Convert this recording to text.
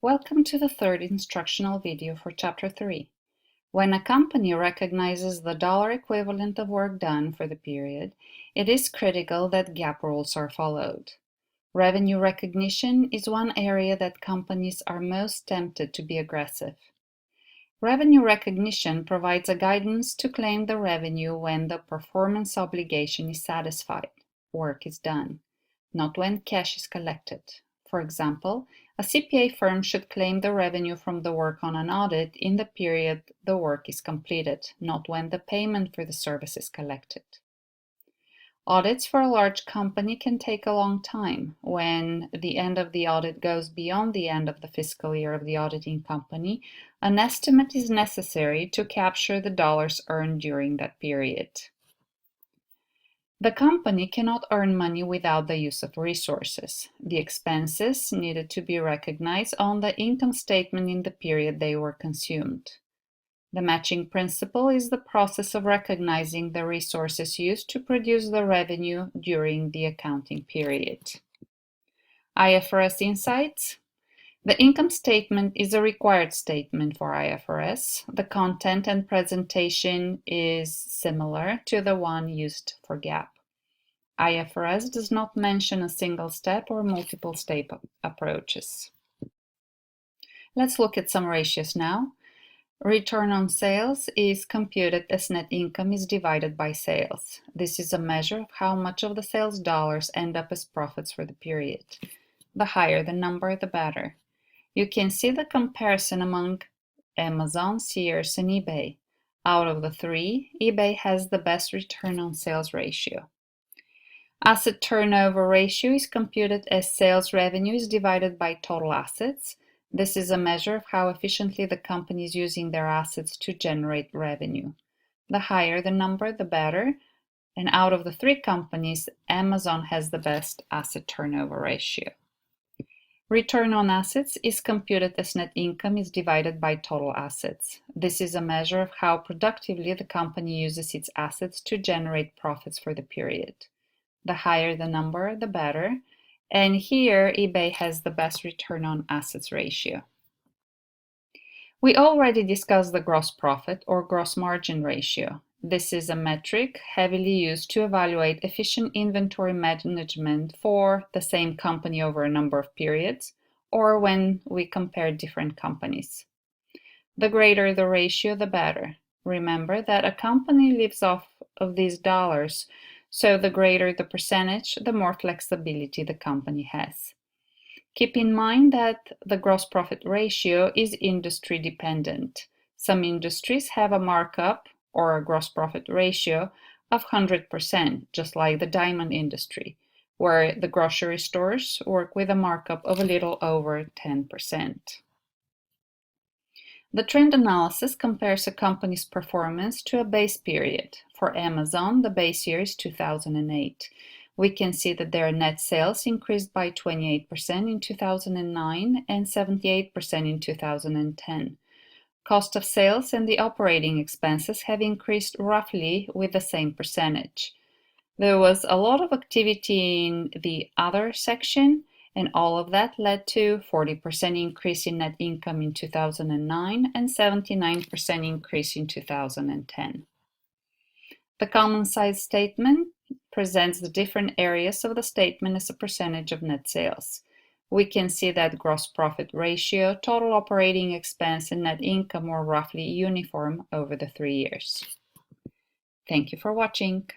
Welcome to the third instructional video for Chapter 3. When a company recognizes the dollar equivalent of work done for the period, it is critical that GAAP rules are followed. Revenue recognition is one area that companies are most tempted to be aggressive. Revenue recognition provides a guidance to claim the revenue when the performance obligation is satisfied, work is done, not when cash is collected. For example, a CPA firm should claim the revenue from the work on an audit in the period the work is completed, not when the payment for the service is collected. Audits for a large company can take a long time. When the end of the audit goes beyond the end of the fiscal year of the auditing company, an estimate is necessary to capture the dollars earned during that period. The company cannot earn money without the use of resources. The expenses needed to be recognized on the income statement in the period they were consumed. The matching principle is the process of recognizing the resources used to produce the revenue during the accounting period. IFRS Insights. The income statement is a required statement for IFRS. The content and presentation is similar to the one used for GAAP. IFRS does not mention a single step or multiple step approaches. Let's look at some ratios now. Return on sales is computed as net income is divided by sales. This is a measure of how much of the sales dollars end up as profits for the period. The higher the number, the better. You can see the comparison among Amazon, Sears, and eBay. Out of the three, eBay has the best return on sales ratio. Asset turnover ratio is computed as sales revenue is divided by total assets. This is a measure of how efficiently the company is using their assets to generate revenue. The higher the number, the better. And out of the three companies, Amazon has the best asset turnover ratio. Return on assets is computed as net income is divided by total assets. This is a measure of how productively the company uses its assets to generate profits for the period. The higher the number, the better. And here, eBay has the best return on assets ratio. We already discussed the gross profit or gross margin ratio. This is a metric heavily used to evaluate efficient inventory management for the same company over a number of periods, or when we compare different companies. The greater the ratio, the better. Remember that a company lives off of these dollars, so the greater the percentage, the more flexibility the company has. Keep in mind that the gross profit ratio is industry dependent. Some industries have a markup or a gross profit ratio of 100%, just like the diamond industry, where the grocery stores work with a markup of a little over 10%. The trend analysis compares a company's performance to a base period. For Amazon, the base year is 2008. We can see that their net sales increased by 28% in 2009 and 78% in 2010. Cost of sales and the operating expenses have increased roughly with the same percentage. There was a lot of activity in the other section, and all of that led to 40% increase in net income in 2009 and 79% increase in 2010. The common size statement presents the different areas of the statement as a percentage of net sales. We can see that gross profit ratio, total operating expense, and net income were roughly uniform over the 3 years. Thank you for watching.